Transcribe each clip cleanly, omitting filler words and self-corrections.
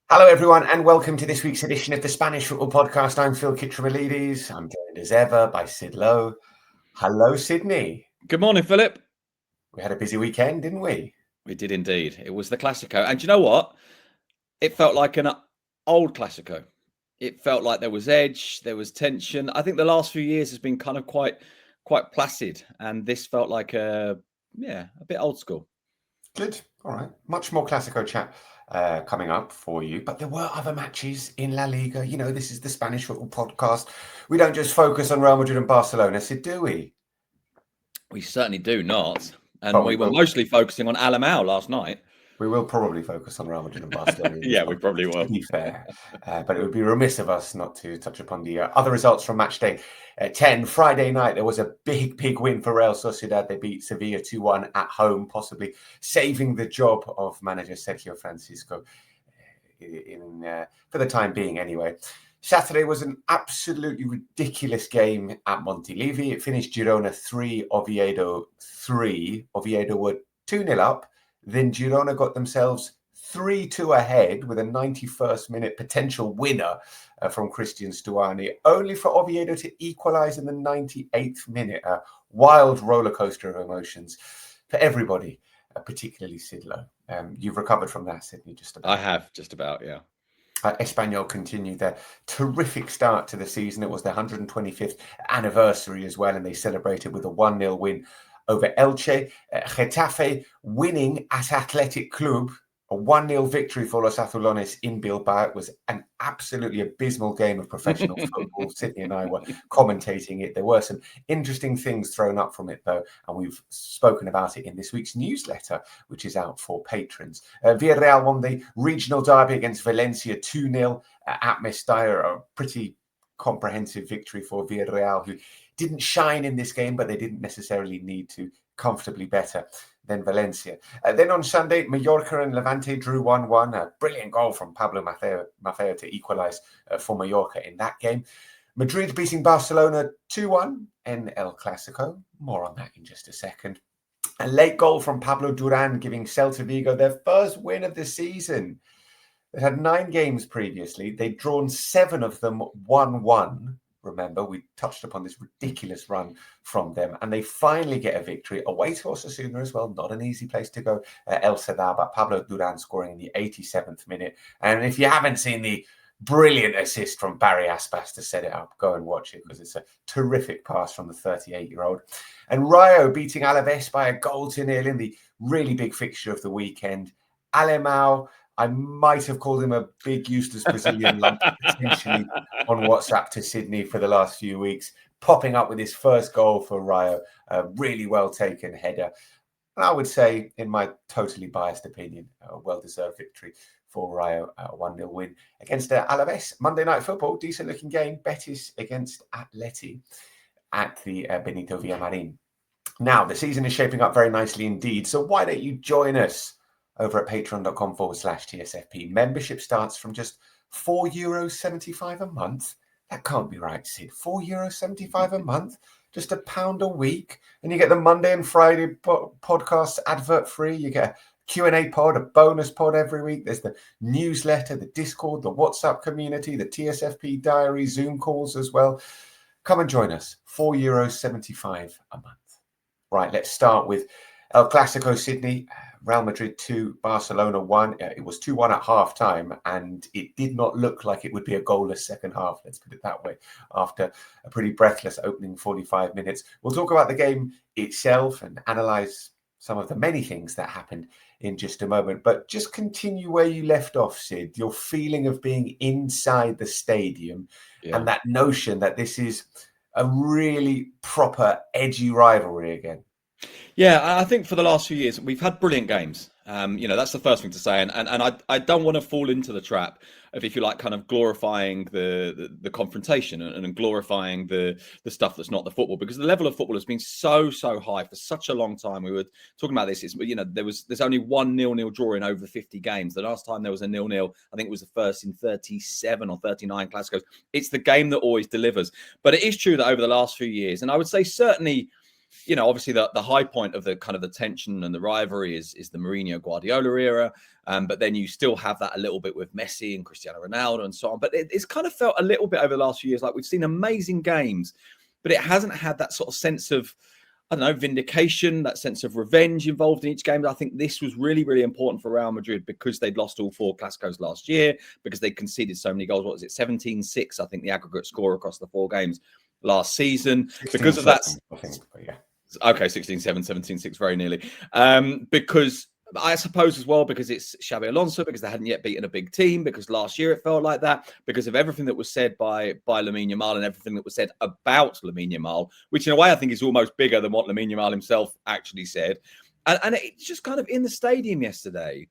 Hello, everyone, and welcome to this week's edition of the Spanish Football Podcast. I'm Phil Kitromilides. I'm joined as ever by Sid Lowe. Hello, Sydney. Good morning, Philip. We had a busy weekend, didn't we? We did indeed. It was the Clásico. And do you know what? It felt like an old Clásico. It felt like there was edge, there was tension. I think the last few years has been kind of quite placid. And this felt like a bit old school. Good. All right. Much more Clásico chat coming up for you. But there were other matches in La Liga. You know, this is the Spanish Football Podcast. We don't just focus on Real Madrid and Barcelona, Sid, do we? We certainly do not. And But we were mostly focusing on Alamau last night. We will probably focus on Real Madrid and Barcelona. Yeah, we probably will. To be fair. But it would be remiss of us not to touch upon the other results from Matchday 10. Friday night, there was a big win for Real Sociedad. They beat Sevilla 2-1 at home, possibly saving the job of manager Sergio Francisco for the time being anyway. Saturday was an absolutely ridiculous game at Montilivi. It finished Girona 3, Oviedo 3. Oviedo were 2-0 up. Then Girona got themselves 3-2 ahead with a 91st minute potential winner from Christian Stuani, only for Oviedo to equalise in the 98th minute. A wild roller coaster of emotions for everybody, particularly Sid Lowe. You've recovered from that, Sydney, just about. I have, just about, yeah. Espanyol continued their terrific start to the season. It was their 125th anniversary as well, and they celebrated with a 1-0 win over Elche. Getafe winning at Athletic Club, a 1-0 victory for Los Azulones in Bilbao. It was an absolutely abysmal game of professional football. Sydney and I were commentating it. There were some interesting things thrown up from it, though, and we've spoken about it in this week's newsletter, which is out for patrons. Villarreal won the regional derby against Valencia 2-0 at Mestalla, a pretty comprehensive victory for Villarreal, who didn't shine in this game, but they didn't necessarily need to. Comfortably better than Valencia. Then on Sunday, Mallorca and Levante drew 1-1. A brilliant goal from Pablo Maffeo to equalise for Mallorca in that game. Madrid beating Barcelona 2-1 in El Clásico. More on that in just a second. A late goal from Pablo Duran giving Celta Vigo their first win of the season. They had 9 games previously. They'd drawn 7 of them 1-1. Remember, we touched upon this ridiculous run from them, and they finally get a victory away to Osasuna as well. Not an easy place to go, El Sadar, but Pablo Duran scoring in the 87th minute. And if you haven't seen the brilliant assist from Barry Aspas to set it up, go and watch it, because it's a terrific pass from the 38-year-old. And Rayo beating Alaves by a 1-0 in the really big fixture of the weekend. Alemão, I might have called him a big Eustace Brazilian lump potentially on WhatsApp to Sydney for the last few weeks, popping up with his first goal for Rayo, a really well taken header. And I would say, in my totally biased opinion, a well-deserved victory for Rayo, a 1-0 win against Alaves. Monday Night Football, decent looking game, Betis against Atleti at the Benito Villamarín. Now, the season is shaping up very nicely indeed, so why don't you join us over at patreon.com/TSFP. Membership starts from just €4.75 a month. That can't be right, Sid. €4.75 a month, just £1 a week. And you get the Monday and Friday podcasts advert free. You get a Q&A pod, a bonus pod every week. There's the newsletter, the Discord, the WhatsApp community, the TSFP diary, Zoom calls as well. Come and join us. €4.75 a month. Right, let's start with El Clásico, Sydney. Real Madrid 2, Barcelona 1. It was 2-1 at half-time, and it did not look like it would be a goalless second half, let's put it that way, after a pretty breathless opening 45 minutes. We'll talk about the game itself and analyse some of the many things that happened in just a moment. But just continue where you left off, Sid, your feeling of being inside the stadium and that notion that this is a really proper, edgy rivalry again. Yeah, I think for the last few years, we've had brilliant games. That's the first thing to say. And I don't want to fall into the trap of, if you like, kind of glorifying the confrontation and glorifying the stuff that's not the football, because the level of football has been so high for such a long time. We were talking about this. There's only one 0-0 draw in over 50 games. The last time there was a 0-0, I think it was the first in 37 or 39 Clásicos. It's the game that always delivers. But it is true that over the last few years, and I would say certainly obviously the high point of the kind of the tension and the rivalry is the Mourinho Guardiola era. But then you still have that a little bit with Messi and Cristiano Ronaldo and so on. But it's kind of felt a little bit over the last few years like we've seen amazing games, but it hasn't had that sort of sense of, I don't know, vindication, that sense of revenge involved in each game. I think this was really, really important for Real Madrid because they'd lost all 4 Clásicos last year, because they conceded so many goals. What was it? 17-6, I think, the aggregate score across the 4 games last season. Because of that, I think, but yeah. Okay, 16-7, 17-6, very nearly. Because I suppose as well, because it's Xabi Alonso, because they hadn't yet beaten a big team, because last year it felt like that, because of everything that was said by Lamine Yamal and everything that was said about Lamine Yamal, which in a way I think is almost bigger than what Lamine Yamal himself actually said. And it's just kind of in the stadium yesterday,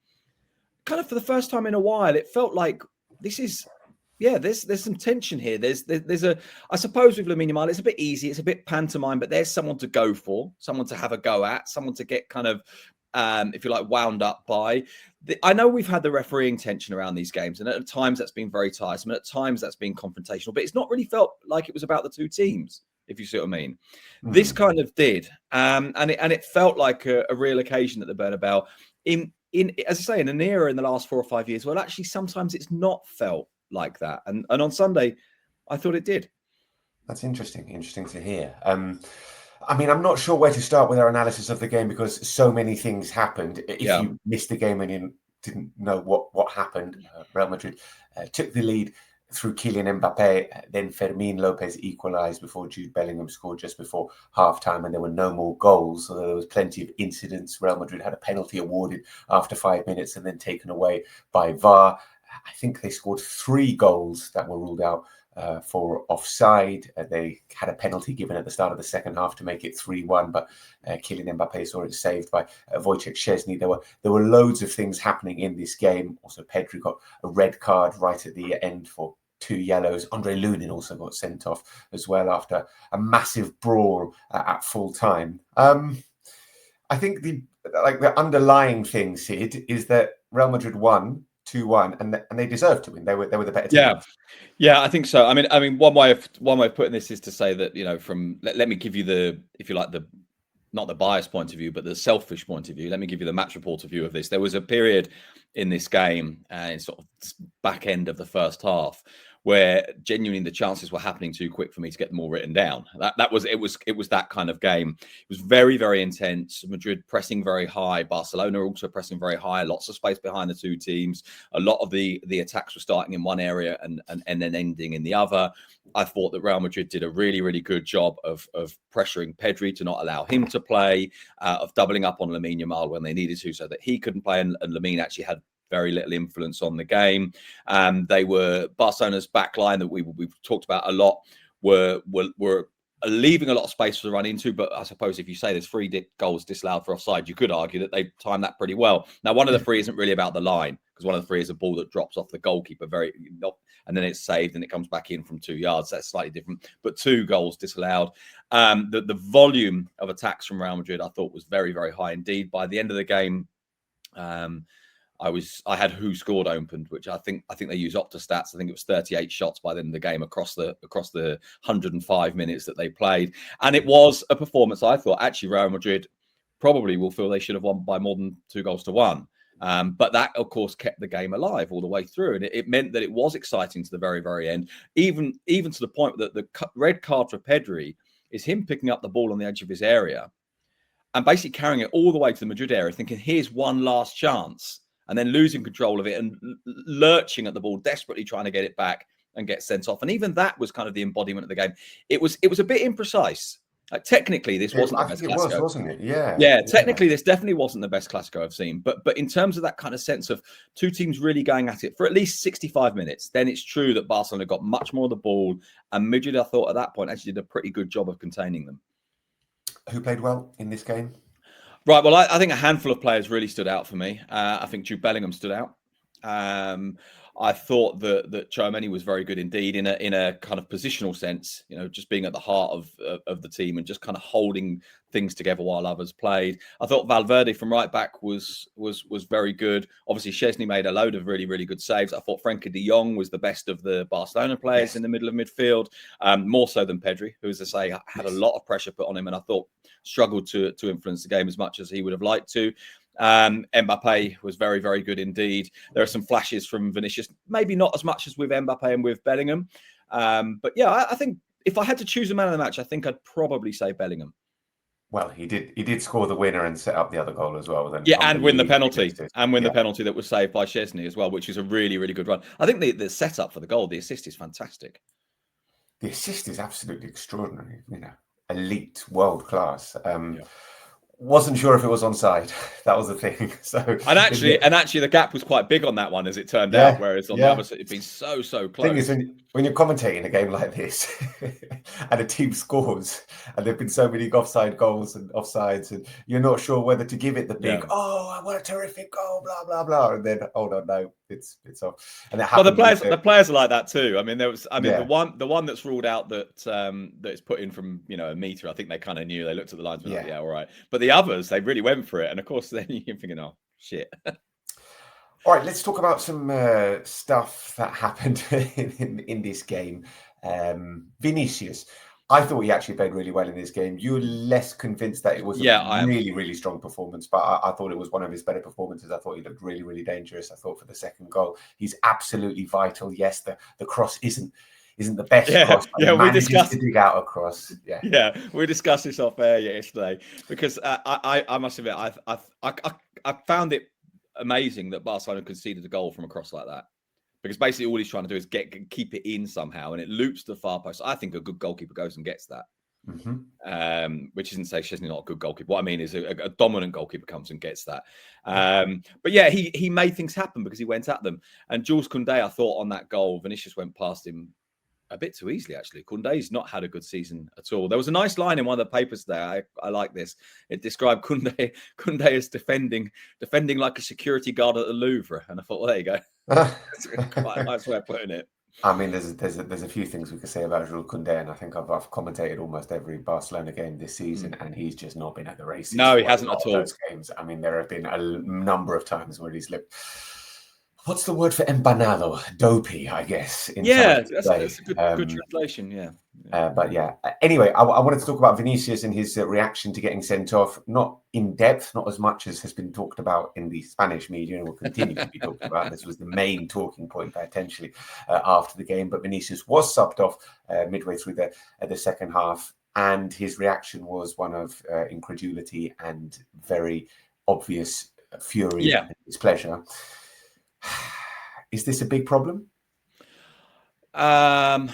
kind of for the first time in a while, it felt like this is... Yeah, there's some tension here. There's a, I suppose with Lamine Yamal, it's a bit easy, it's a bit pantomime, but there's someone to go for, someone to have a go at, someone to get kind of, if you like, wound up by. I know we've had the refereeing tension around these games, and at times that's been very tiresome, and at times that's been confrontational, but it's not really felt like it was about the 2 teams, if you see what I mean. This kind of did, and it felt like a real occasion at the Bernabeu. In as I say, in an era in the last 4 or 5 years, well, actually, sometimes it's not felt like that, and on Sunday I thought it did. That's interesting to hear. I mean, I'm not sure where to start with our analysis of the game because so many things happened. If you missed the game and you didn't know what happened, Real Madrid took the lead through Kylian Mbappé, then Fermín López equalised before Jude Bellingham scored just before half-time, and there were no more goals, although there was plenty of incidents. Real Madrid had a penalty awarded after 5 minutes and then taken away by VAR. I think they scored 3 goals that were ruled out for offside. They had a penalty given at the start of the second half to make it 3-1, but Kylian Mbappé saw it saved by Wojciech Szczesny. There were loads of things happening in this game. Also, Pedri got a red card right at the end for 2 yellows. Andre Lunin also got sent off as well after a massive brawl at full time. I think the underlying thing, Sid, is that Real Madrid won 2-1, and they deserved to win. They were the better team. Yeah, I think so. I mean, one way of putting this is to say that, from let me give you the, if you like, the not the biased point of view, but the selfish point of view. Let me give you the match reporter view of this. There was a period in this game, in sort of back end of the first half, where genuinely the chances were happening too quick for me to get them all written down. It was that kind of game. It was very, very intense. Madrid pressing very high. Barcelona also pressing very high. Lots of space behind the 2 teams. A lot of the attacks were starting in one area and then ending in the other. I thought that Real Madrid did a really, really good job of pressuring Pedri to not allow him to play, of doubling up on Lamine Yamal when they needed to, so that he couldn't play, and Lamine actually had very little influence on the game. They were Barcelona's back line that we've talked about a lot were leaving a lot of space to run into. But I suppose if you say there's 3 goals disallowed for offside, you could argue that they timed that pretty well. Now, one of the 3 isn't really about the line, because one of the 3 is a ball that drops off the goalkeeper and then it's saved and it comes back in from 2 yards. That's slightly different. But 2 goals disallowed. The volume of attacks from Real Madrid, I thought, was very, very high indeed. By the end of the game, I had who scored opened, which I think they use Opta stats. I think it was 38 shots by the end of the game across the 105 minutes that they played, and it was a performance. I thought actually Real Madrid probably will feel they should have won by more than 2-1, but that of course kept the game alive all the way through, and it meant that it was exciting to the very, very end. Even to the point that the red card for Pedri is him picking up the ball on the edge of his area and basically carrying it all the way to the Madrid area, thinking here's one last chance, and then losing control of it and lurching at the ball, desperately trying to get it back and get sent off. And even that was kind of the embodiment of the game. It was a bit imprecise. Like, technically, this wasn't the best Clásico. Wasn't it? Yeah. Yeah, technically, this definitely wasn't the best Clásico I've seen. But in terms of that kind of sense of 2 teams really going at it for at least 65 minutes, then it's true that Barcelona got much more of the ball. And Madrid, I thought, at that point, actually did a pretty good job of containing them. Who played well in this game? Right, well, I think a handful of players really stood out for me. I think Jude Bellingham stood out. I thought that Tchouaméni was very good indeed in a kind of positional sense, just being at the heart of the team and just kind of holding things together while others played. I thought Valverde from right back was very good. Obviously, Szczesny made a load of really, really good saves. I thought Frenkie de Jong was the best of the Barcelona players in the middle of midfield, more so than Pedri, who, as I say, had a lot of pressure put on him, and I thought struggled to influence the game as much as he would have liked to. Mbappé was very, very good indeed. There are some flashes from Vinícius, maybe not as much as with Mbappé and with Bellingham. But yeah, I think if I had to choose a man of the match, I think I'd probably say Bellingham. Well, he did score the winner and set up the other goal as well. And win the penalty. The penalty that was saved by Szczesny as well, which is a really, really good run. I think the setup for the goal, the assist is fantastic. The assist is absolutely extraordinary. Elite, world class. Wasn't sure if it was onside. That was the thing. So and actually, the gap was quite big on that one, as it turned out. Whereas on the other side, it'd been so close. Thing is, when you're commentating a game like this, and a team scores, and there've been so many offside goals and offsides, and you're not sure whether to give it the big, oh, what a terrific goal, blah blah blah, and then hold on, no, it's off. And the players are like that too. I mean, the one that's ruled out that it's put in from a meter. I think they kind of knew. They looked at the lines and were like, yeah, all right. But the others, they really went for it, and of course, then you're thinking, oh shit. All right, let's talk about some stuff that happened in this game. Vinícius, I thought he actually played really well in this game. You were less convinced that it was a really, really strong performance, but I thought it was one of his better performances. I thought he looked really, really dangerous. I thought for the second goal, he's absolutely vital. Yes, the cross isn't the best cross. We discussed to dig out a cross. Yeah, we discussed this off air yesterday because I must admit I found it amazing that Barcelona conceded a goal from a cross like that, because basically all he's trying to do is keep it in somehow, and it loops to the far post. I think a good goalkeeper goes and gets that. Which isn't to say Szczesny's not a good goalkeeper. What I mean is a dominant goalkeeper comes and gets that. But yeah, he made things happen because he went at them. And Jules Koundé, I thought on that goal, Vinícius went past him a bit too easily, actually. Koundé's not had a good season at all. There was a nice line in one of the papers there. I like this. It described Koundé as defending like a security guard at the Louvre. And I thought, well, there you go. That's quite a nice way of putting it. I mean, there's a few things we could say about Jules Koundé, and I think I've commentated almost every Barcelona game this season, and he's just not been at the races. No, he hasn't at all. Those games. I mean, there have been a number of times where he's looked. What's the word for empanado? Dopey, I guess. That's a good translation, yeah. But yeah, anyway, I wanted to talk about Vinícius and his reaction to getting sent off. Not in depth, not as much as has been talked about in the Spanish media and will continue to be talked about. This was the main talking point potentially after the game. But Vinícius was subbed off midway through the second half, and his reaction was one of incredulity and very obvious fury and displeasure. Is this a big problem? That's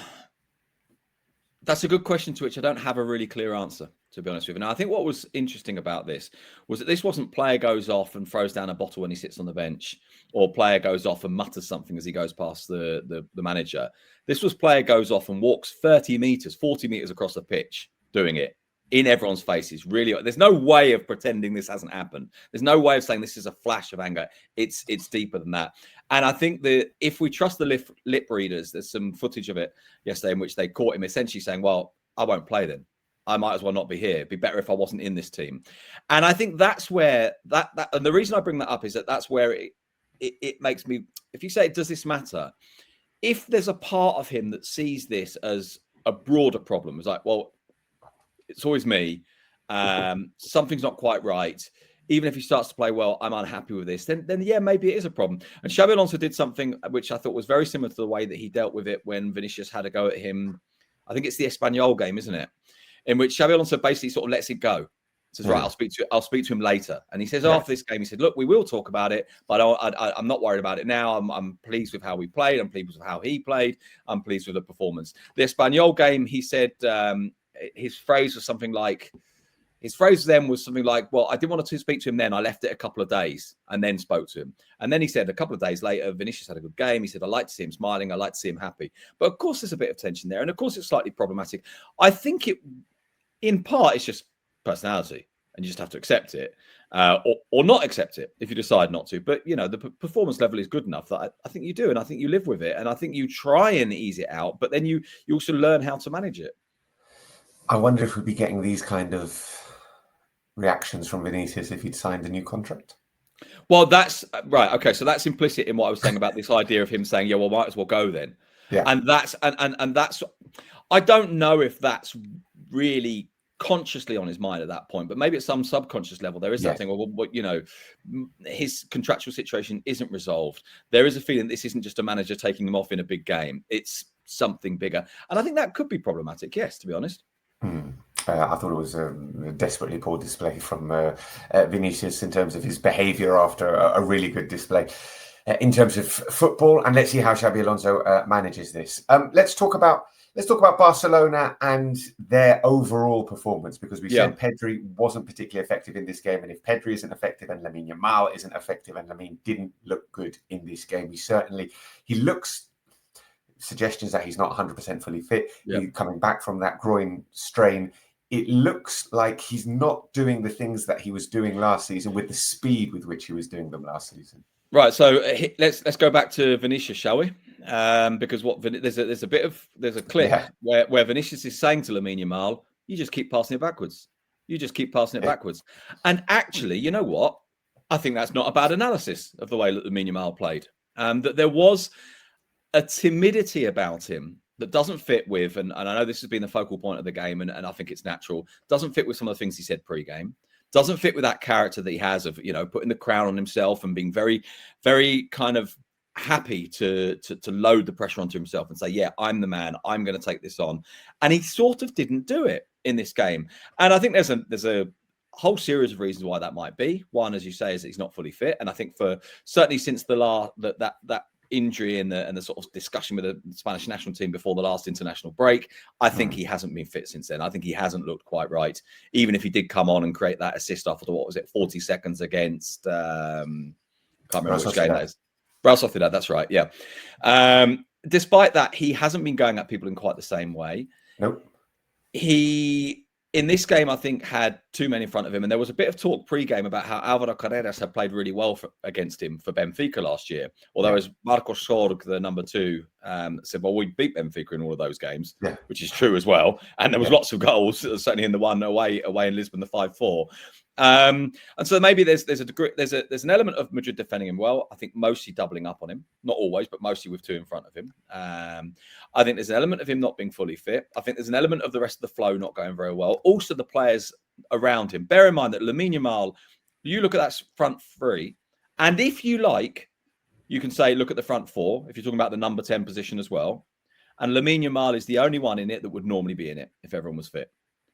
a good question to which I don't have a really clear answer, to be honest with you. Now, I think what was interesting about this was that this wasn't player goes off and throws down a bottle when he sits on the bench, or player goes off and mutters something as he goes past the manager. This was player goes off and walks 30 meters, 40 meters across the pitch doing it in everyone's faces. Really, there's no way of pretending this hasn't happened. There's no way of saying this is a flash of anger. It's deeper than that. And I think that if we trust the lip readers, there's some footage of it yesterday in which they caught him essentially saying, well, I won't play then. I might as well not be here. It'd be better if I wasn't in this team. And I think that's where that and the reason I bring that up is that that's where it makes me, if you say, does this matter? If there's a part of him that sees this as a broader problem, it's like, well, it's always me. Something's not quite right. Even if he starts to play well, I'm unhappy with this. Then yeah, maybe it is a problem. And Xabi Alonso did something which I thought was very similar to the way that he dealt with it when Vinícius had a go at him. I think it's the Espanyol game, isn't it? In which Xabi Alonso basically sort of lets it go. Says, right, I'll speak to him later. And he says after this game, he said, look, we will talk about it, but I'm not worried about it now. I'm pleased with how we played. I'm pleased with how he played. I'm pleased with the performance. The Espanyol game, he said, his phrase was something like, well, I didn't want to speak to him then. I left it a couple of days and then spoke to him. And then he said a couple of days later, Vinícius had a good game. He said, I like to see him smiling. I like to see him happy. But of course, there's a bit of tension there. And of course, it's slightly problematic. I think in part, it's just personality. and you just have to accept it, or not accept it if you decide not to. But the performance level is good enough that I think you do, and I think you live with it, and I think you try and ease it out, but then you also learn how to manage it. I wonder if we'd be getting these kind of reactions from Vinícius if he'd signed a new contract. Well, that's right. Okay, so that's implicit in what I was saying about this idea of him saying, "Yeah, well, might as well go then." Yeah, and that's and that's. I don't know if that's really consciously on his mind at that point, but maybe at some subconscious level there is that thing. Well, his contractual situation isn't resolved. There is a feeling this isn't just a manager taking him off in a big game. It's something bigger, and I think that could be problematic. Yes, to be honest. I thought it was a desperately poor display from Vinícius in terms of his behaviour after a really good display in terms of football. And let's see how Xabi Alonso manages this. Let's talk about Barcelona and their overall performance, because we said Pedri wasn't particularly effective in this game, and if Pedri isn't effective and Lamine Yamal isn't effective, and Lamine didn't look good in this game, he looks. Suggestions that he's not 100% fully fit. He's coming back from that groin strain. It looks like he's not doing the things that he was doing last season with the speed with which he was doing them last season. Right, so let's go back to Vinícius, shall we? Because there's a clip where Vinícius is saying to Lamine Yamal, "You just keep passing it backwards. You just keep passing it backwards." And actually, you know what? I think that's not a bad analysis of the way that Lamine Yamal played. That there was a timidity about him that doesn't fit with, and I know this has been the focal point of the game, and I think it's natural, doesn't fit with some of the things he said pre-game, doesn't fit with that character that he has of, putting the crown on himself and being very, very kind of happy to load the pressure onto himself and say, yeah, I'm the man, I'm going to take this on. And he sort of didn't do it in this game. And I think there's a whole series of reasons why that might be. One, as you say, is that he's not fully fit. And I think certainly since that injury and the sort of discussion with the Spanish national team before the last international break, I think he hasn't been fit since then. I think he hasn't looked quite right, even if he did come on and create that assist after 40 seconds against can't remember which game that is. Real Sociedad, that's right, yeah. Despite that, he hasn't been going at people in quite the same way. Nope. He, in this game, I think, had two men in front of him. And there was a bit of talk pre-game about how Álvaro Carreras had played really well against him for Benfica last year. Although, as Marcos Sorg, the number 2, said, well, we beat Benfica in all of those games, which is true as well. And there was lots of goals, certainly in the one away in Lisbon, the 5-4. And so maybe there's an element of Madrid defending him well. I think mostly doubling up on him, not always, but mostly with 2 in front of him. I think there's an element of him not being fully fit. I think there's an element of the rest of the flow not going very well. Also, the players around him. Bear in mind that Lamine Yamal, you look at that front 3, and if you like, you can say look at the front 4 if you're talking about the number 10 position as well. And Lamine Yamal is the only one in it that would normally be in it if everyone was fit.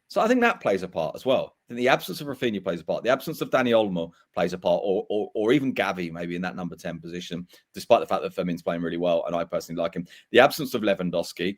So I think that plays a part as well. I think the absence of Rafinha plays a part. The absence of Dani Olmo plays a part, or even Gavi maybe in that number 10 position, despite the fact that Fermin's playing really well, and I personally like him. The absence of Lewandowski.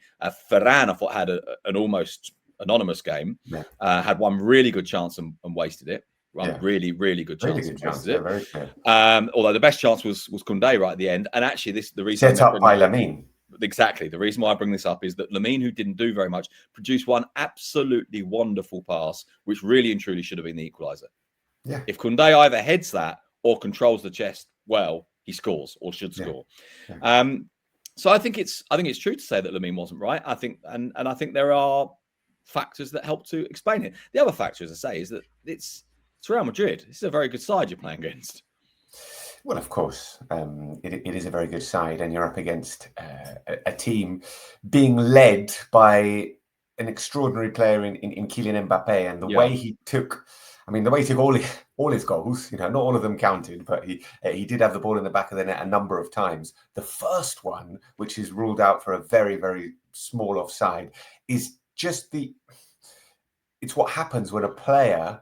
Ferran, I thought, had an almost anonymous game. Had one really good chance and wasted it. Really, really good chance. Really good chance. Very fair. Although the best chance was Koundé right at the end. And actually, the reason set up by Lamine. Exactly. The reason why I bring this up is that Lamine, who didn't do very much, produced one absolutely wonderful pass, which really and truly should have been the equaliser. Yeah. If Koundé either heads that or controls the chest well, he scores or should score. Yeah. So I think it's true to say that Lamine wasn't right. I think and I think there are factors that help to explain it. The other factor, as I say, is that it's Real Madrid. This is a very good side you're playing against. Well, of course, it is a very good side, and you're up against a team being led by an extraordinary player in Kylian Mbappé, and the way he took all his goals. Not all of them counted, but he did have the ball in the back of the net a number of times. The first one, which is ruled out for a very, very small offside, is just it's what happens when a player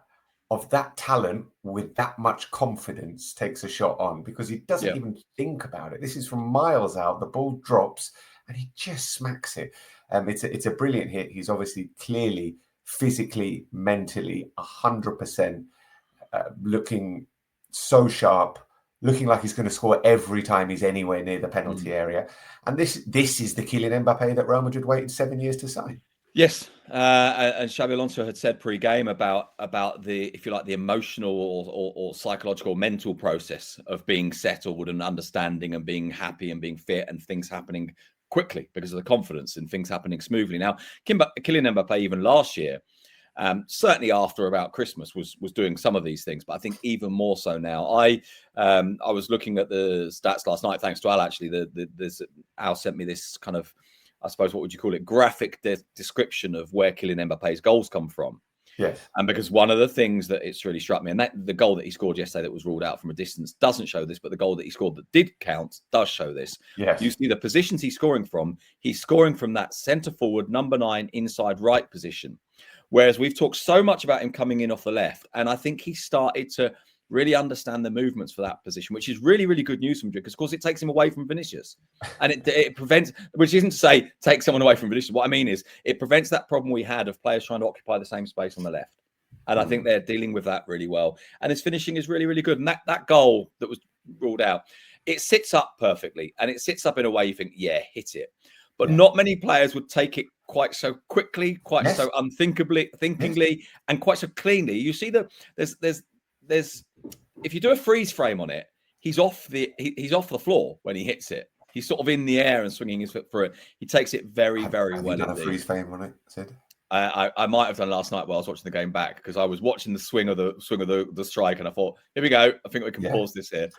of that talent with that much confidence takes a shot on, because he doesn't even think about it. This is from miles out. The ball drops and he just smacks it. It's a brilliant hit. He's obviously clearly physically, mentally 100% looking so sharp, looking like he's going to score every time he's anywhere near the penalty area. And this is the Kylian Mbappé that Real Madrid waited 7 years to sign. Yes, and Xabi Alonso had said pre-game about the, if you like, the emotional or psychological, mental process of being settled and understanding and being happy and being fit and things happening quickly because of the confidence and things happening smoothly. Now, Kylian Mbappé, even last year, certainly after about Christmas, was doing some of these things, but I think even more so now. I was looking at the stats last night, thanks to Al. Actually, Al sent me this kind of, I suppose, what would you call it, graphic description of where Kylian Mbappe's goals come from. Yes. And because one of the things that it's really struck me, and that the goal that he scored yesterday that was ruled out from a distance doesn't show this, but the goal that he scored that did count does show this. Yes. You see the positions he's scoring from. He's scoring from that centre forward, number 9, inside right position. Whereas we've talked so much about him coming in off the left. And I think he started to really understand the movements for that position, which is really, really good news from Madrid, because of course it takes him away from Vinícius. And it prevents, which isn't to say take someone away from Vinícius. What I mean is it prevents that problem we had of players trying to occupy the same space on the left. And I think they're dealing with that really well. And his finishing is really, really good. And that goal that was ruled out, it sits up perfectly. And it sits up in a way you think, yeah, hit it. But not many players would take it quite so quickly, quite so thinkingly, and quite so cleanly. You see there's if you do a freeze frame on it, he's off the floor when he hits it. He's sort of in the air and swinging his foot through it. He takes it very, very well. Have you done a freeze frame on it, Sid? I might have done last night while I was watching the game back, because I was watching the swing of the strike, and I thought, here we go. I think we can pause this here.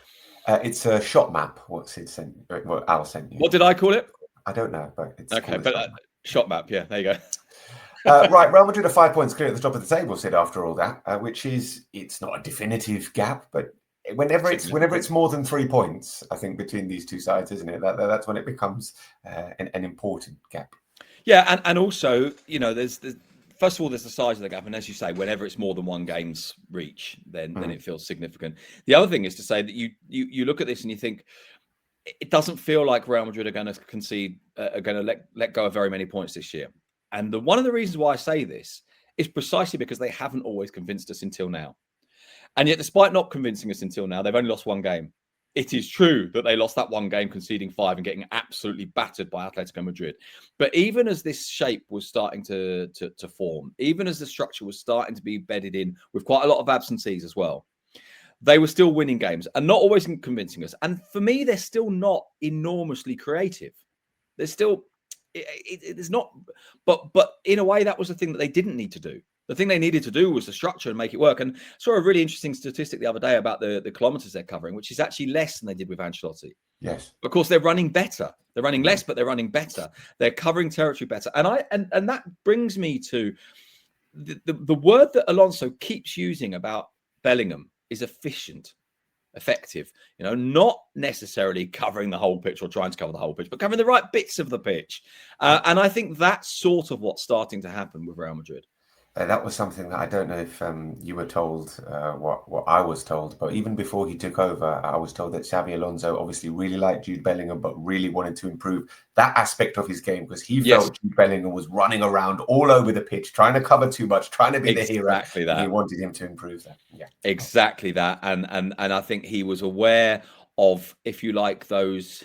It's a shot map. What Sid sent? What Al sent you? What did I call it? I don't know, but it's okay. But shot map, yeah. There you go. Right, Real Madrid are 5 points clear at the top of the table, Sid. After all that, which is, it's not a definitive gap, but whenever it's more than 3 points, I think, between these two sides, isn't it? That's when it becomes an important gap. Yeah, and also, you know, there's first of all, there's the size of the gap, and as you say, whenever it's more than one game's reach, then it feels significant. The other thing is to say that you look at this and you think, it doesn't feel like Real Madrid are going to concede, are going to let go of very many points this year. And one of the reasons why I say this is precisely because they haven't always convinced us until now. And yet, despite not convincing us until now, they've only lost one game. It is true that they lost that one game, conceding 5 and getting absolutely battered by Atletico Madrid. But even as this shape was starting to form, even as the structure was starting to be bedded in with quite a lot of absentees as well, they were still winning games and not always convincing us. And for me, they're still not enormously creative. They're still, it's not, but in a way, that was the thing that they didn't need to do. The thing they needed to do was the structure and make it work. And I saw a really interesting statistic the other day about the kilometers they're covering, which is actually less than they did with Ancelotti. Yes. Of course, they're running better. They're running less, but they're running better. They're covering territory better. And that brings me to the word that Alonso keeps using about Bellingham is efficient, effective, you know, not necessarily covering the whole pitch or trying to cover the whole pitch, but covering the right bits of the pitch. And I think that's sort of what's starting to happen with Real Madrid. That was something that I don't know if you were told what I was told, but even before he took over, I was told that Xabi Alonso obviously really liked Jude Bellingham, but really wanted to improve that aspect of his game, because he felt Jude Bellingham was running around all over the pitch, trying to cover too much, trying to be the hero. Exactly that. He wanted him to improve that. Yeah, exactly that. And I think he was aware of, if you like, those,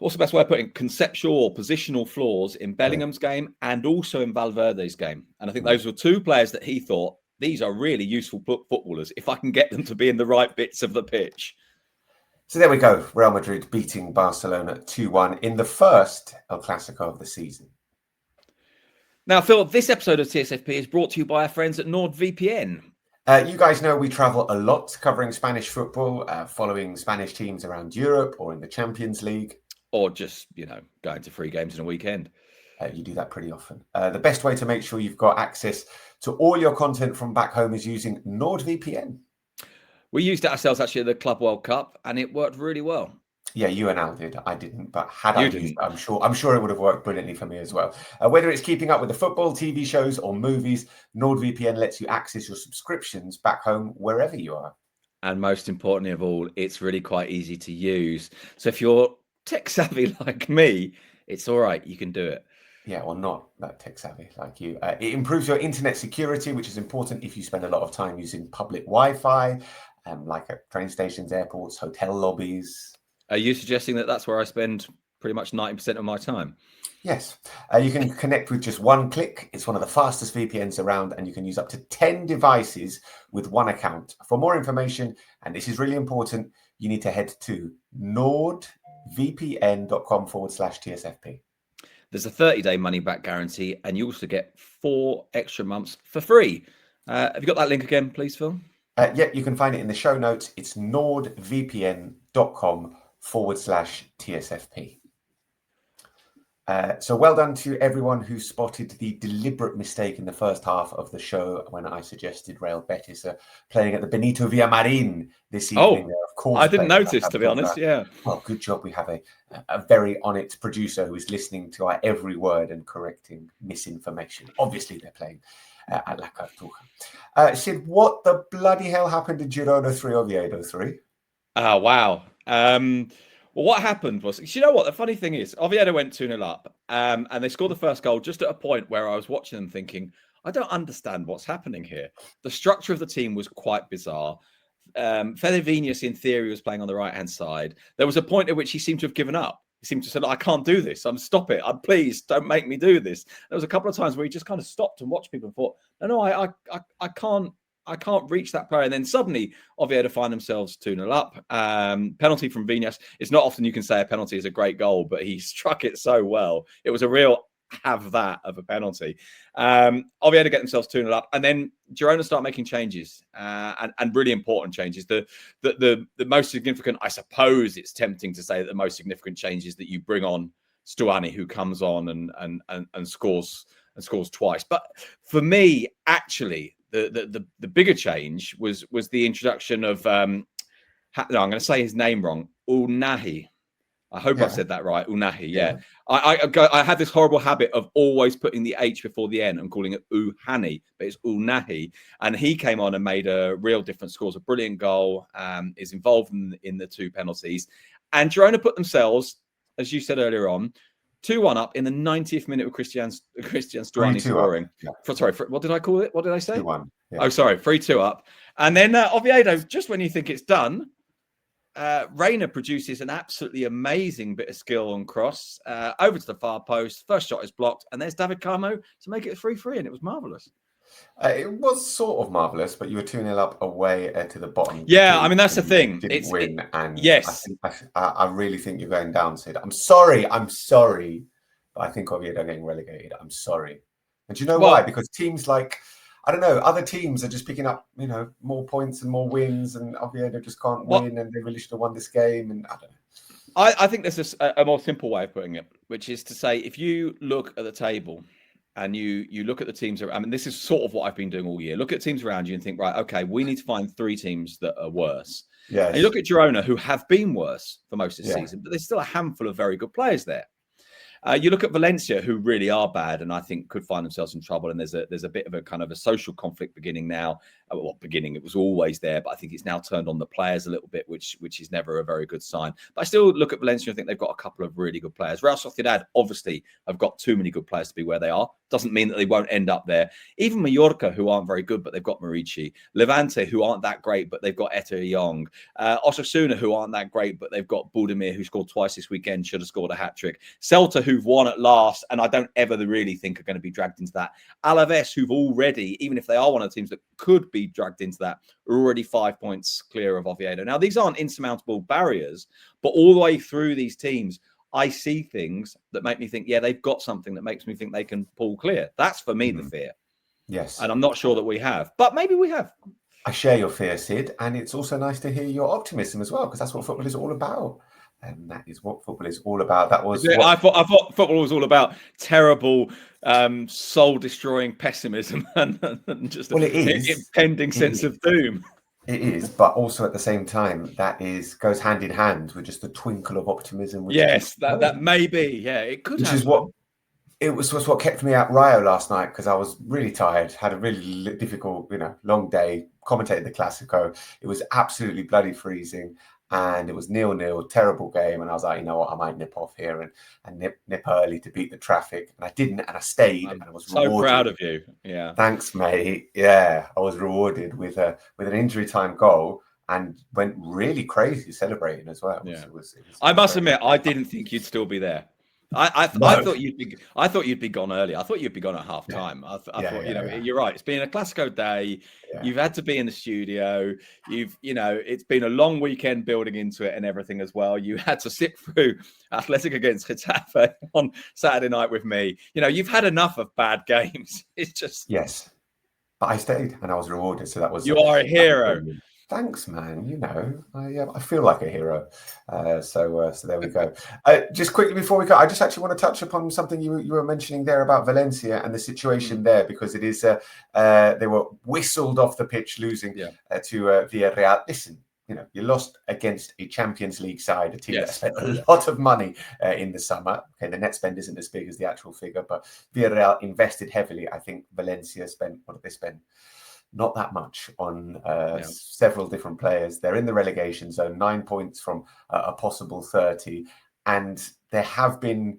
what's the best way of putting it, conceptual or positional flaws in Bellingham's game and also in Valverde's game. And I think those were two players that he thought, these are really useful footballers if I can get them to be in the right bits of the pitch. So there we go. Real Madrid beating Barcelona 2-1 in the first El Clásico of the season. Now, Phil, this episode of TSFP is brought to you by our friends at NordVPN. You guys know we travel a lot covering Spanish football, following Spanish teams around Europe or in the Champions League. Or just, you know, going to 3 games in a weekend. You do that pretty often. The best way to make sure you've got access to all your content from back home is using NordVPN. We used it ourselves actually at the Club World Cup, and it worked really well. Yeah, you and Al did. I didn't, but had I used it, I'm sure it would have worked brilliantly for me as well. Whether it's keeping up with the football, TV shows, or movies, NordVPN lets you access your subscriptions back home wherever you are. And most importantly of all, it's really quite easy to use. So if you're tech savvy like me, it's all right. You can do it. Yeah, well, not that tech savvy like you. It improves your internet security, which is important if you spend a lot of time using public Wi-Fi, like at train stations, airports, hotel lobbies. Are you suggesting that that's where I spend pretty much 90% of my time. Yes. You can connect with just one click. It's one of the fastest VPNs around, and you can use up to 10 devices with one account. For more information, and this is really important, you need to head to nordvpn.com/TSFP. There's a 30-day money-back guarantee, and you also get 4 extra months for free. Have you got that link again, please, Phil? Yeah, you can find it in the show notes. It's nordvpn.com/TSFP. So well done to everyone who spotted the deliberate mistake in the first half of the show when I suggested Real Betis are playing at the Benito Villamarín this evening. Oh, of course, I didn't notice, to be honest. Yeah. Well, good job. We have a very on it producer who is listening to our every word and correcting misinformation. Obviously, they're playing at La Cartuja. Sid, what the bloody hell happened to Girona 3 Oviedo 3? Oh, wow. Well, what happened was, you know what? The funny thing is, Oviedo went 2-0 up, and they scored the first goal just at a point where I was watching them thinking, I don't understand what's happening here. The structure of the team was quite bizarre. Fede Vinícius, in theory, was playing on the right-hand side. There was a point at which he seemed to have given up. He seemed to say, I can't do this. Stop it. Please don't make me do this. There was a couple of times where he just kind of stopped and watched people and thought, no, I can't reach that player. And then suddenly Oviedo find themselves 2-0 up. Penalty from Vinícius. It's not often you can say a penalty is a great goal, but he struck it so well. It was a real have that of a penalty. Oviedo get themselves 2-0 up, and then Girona start making changes, and really important changes. The most significant, I suppose it's tempting to say that the most significant change is that you bring on Stuani, who comes on and scores twice. But for me, actually, the bigger change was the introduction of I'm going to say his name wrong, Unahi. I hope I've said that right. Unahi, yeah. I had this horrible habit of always putting the H before the N and calling it Uhani, but it's Unahi. And he came on and made a real difference, scores a brilliant goal, is involved in the 2 penalties. And Girona put themselves, as you said earlier on, 2-1 up in the 90th minute of Christian Stuani scoring. Sorry, what did I call it? What did I say? 2-1. Yeah. Oh, sorry, 3-2 up. And then Oviedo, just when you think it's done, Reina produces an absolutely amazing bit of skill on cross over to the far post. First shot is blocked, and there's David Carmo to make it 3-3, and it was marvellous. It was sort of marvellous, but you were 2-0 up away to the bottom. Yeah, I mean, that's the thing. Didn't win, and yes, I really think you're going down, Sid. I'm sorry, but I think Oviedo are getting relegated. I'm sorry. And do you know why? Because teams like, I don't know, other teams are just picking up, more points and more wins, and Oviedo just can't win, and they really should have won this game, and I don't know. I think there's a more simple way of putting it, which is to say, if you look at the table and you look at the teams around, I mean, this is sort of what I've been doing all year. Look at teams around you and think, right, okay, we need to find 3 teams that are worse. Yes. And you look at Girona, who have been worse for most of the season, but there's still a handful of very good players there. You look at Valencia, who really are bad, and I think could find themselves in trouble. And there's a bit of a kind of a social conflict beginning now. It was always there, but I think it's now turned on the players a little bit, which is never a very good sign. But I still look at Valencia and think they've got a couple of really good players. Real Sociedad obviously have got too many good players to be where they are. Doesn't mean that they won't end up there. Even Mallorca, who aren't very good, but they've got Marici. Levante, who aren't that great, but they've got Eta Young. Osasuna, who aren't that great, but they've got Budimir, who scored twice this weekend, should have scored a hat-trick. Celta, who've won at last, and I don't ever really think are going to be dragged into that. Alaves, who've already, even if they are one of the teams that could be dragged into that, are already 5 points clear of Oviedo. Now, these aren't insurmountable barriers, but all the way through these teams, I see things that make me think, they've got something that makes me think they can pull clear. That's for me the fear. Yes. And I'm not sure that we have, but maybe we have. I share your fear, Sid, and it's also nice to hear your optimism as well, because that's what football is all about. And that is what football is all about. That was I thought football was all about terrible, soul-destroying pessimism and just it is. Impending sense of doom. It is, but also at the same time, that goes hand in hand with just the twinkle of optimism. Yes, that may be. Yeah, it could. Which is what it was what kept me at Rio last night, because I was really tired, had a really difficult, long day, commentated the Clásico. It was absolutely bloody freezing. And it was 0-0, terrible game. And I was like, you know what, I might nip off here and nip early to beat the traffic. And I didn't, and I stayed. And I was so rewarded. Proud of you. Yeah. Thanks, mate. Yeah, I was rewarded with an injury time goal. Mm. went really crazy celebrating as well. Yeah. It was I must admit, I didn't think you'd still be there. I No. thought you'd be gone early. I thought you'd be gone at half time. I thought, you're right. It's been a Clásico day. Yeah. You've had to be in the studio. It's been a long weekend building into it and everything as well. You had to sit through Athletic against Getafe on Saturday night with me. You've had enough of bad games. It's just Yes. But I stayed and I was rewarded. So that was you are a hero. Thanks, man. I feel like a hero. So there we go. Just quickly before we go, I just actually want to touch upon something you were mentioning there about Valencia and the situation there, because it is they were whistled off the pitch, losing to Villarreal. Listen, you lost against a Champions League side, a team that spent a lot of money in the summer. Okay, the net spend isn't as big as the actual figure, but Villarreal invested heavily. I think Valencia spent, what did they spend? Not that much on several different players. They're in the relegation zone, 9 points from a possible 30. And there have been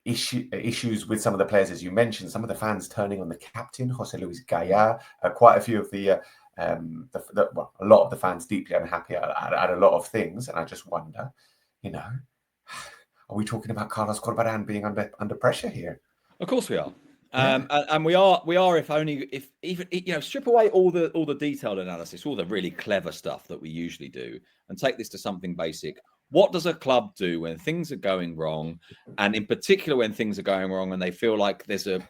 issues with some of the players, as you mentioned, some of the fans turning on the captain, Jose Luis Gaya. Quite a few of a lot of the fans deeply unhappy at a lot of things. And I just wonder, are we talking about Carlos Corberán being under pressure here? Of course we are. And we are, if even strip away all the detailed analysis, all the really clever stuff that we usually do, and take this to something basic. What does a club do when things are going wrong, and in particular when things are going wrong and they feel like there's a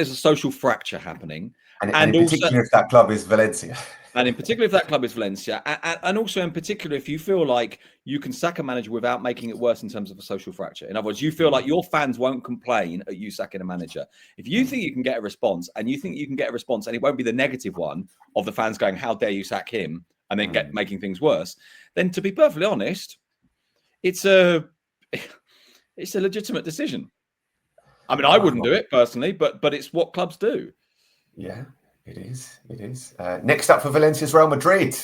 social fracture happening, and in particular if that club is Valencia. And in particular, if that club is Valencia, and also in particular, if you feel like you can sack a manager without making it worse in terms of a social fracture. In other words, you feel like your fans won't complain at you sacking a manager. If you think you can get a response, and it won't be the negative one of the fans going, "How dare you sack him?" and then making things worse, then to be perfectly honest, it's a legitimate decision. I mean, I wouldn't do it personally, but it's what clubs do. Yeah. It is. Next up for Valencia's Real Madrid,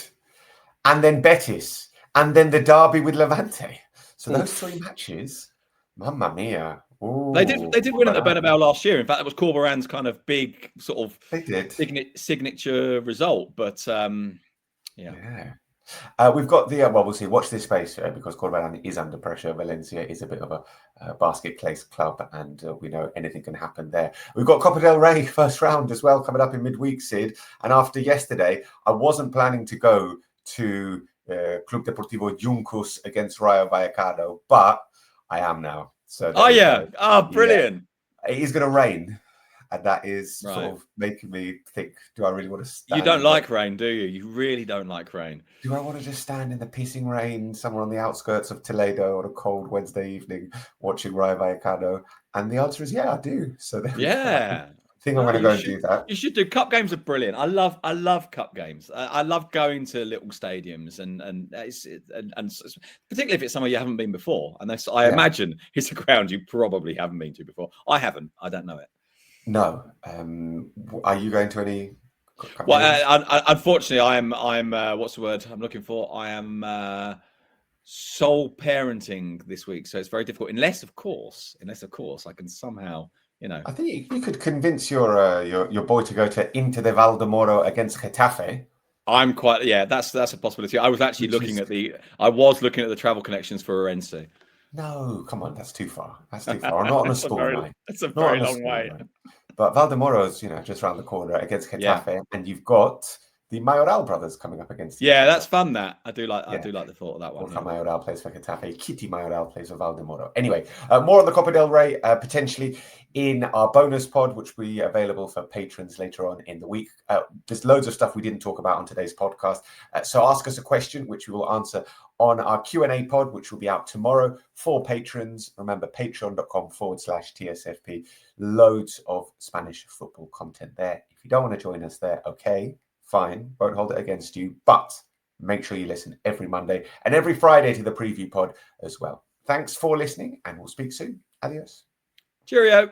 and then Betis, and then the derby with Levante. So those three matches, mamma mia. Ooh, they did win at the Bernabeu last year. In fact, that was Corberán's kind of big sort of signature result. But yeah. We've got we'll see. Watch this space because Corberán is under pressure. Valencia is a bit of a basket case club, and we know anything can happen there. We've got Copa del Rey first round as well coming up in midweek, Sid. And after yesterday, I wasn't planning to go to Club Deportivo Juncos against Rayo Vallecano, but I am now. So brilliant! It is going to rain. And that is sort of making me think, do I really want to stand? You don't like rain, do you? You really don't like rain. Do I want to just stand in the pissing rain somewhere on the outskirts of Toledo on a cold Wednesday evening watching Rayo Vallecano? And the answer is, yeah, I do. So I think I'm going to go and do that. You should do. Cup games are brilliant. I love cup games. I love going to little stadiums and particularly if it's somewhere you haven't been before. And I imagine it's a ground you probably haven't been to before. I haven't. I don't know it. No. Are you going to any? Well, unfortunately, I'm what's the word I'm looking for? I am sole parenting this week, so it's very difficult. Unless, of course, I can somehow, I think you could convince your boy to go to Inter de Valdemoro against Getafe. I'm quite that's a possibility. I was actually looking at the travel connections for Orense. No, come on, that's too far. Not on a sport night. It's a very long way. But Valdemoro is, just around the corner against Getafe, and you've got the Mayoral brothers coming up against. That's fun. That I do like the thought of that one. Mayoral plays for Getafe. Kitty Mayoral plays for Valdemoro. Anyway, more on the Copa del Rey potentially in our bonus pod, which will be available for patrons later on in the week. There's loads of stuff we didn't talk about on today's podcast. So ask us a question, which we will answer on our Q&A pod, which will be out tomorrow for patrons. Remember, patreon.com/TSFP. Loads of Spanish football content there. If you don't want to join us there, okay, fine. Won't hold it against you. But make sure you listen every Monday and every Friday to the preview pod as well. Thanks for listening, and we'll speak soon. Adios. Cheerio.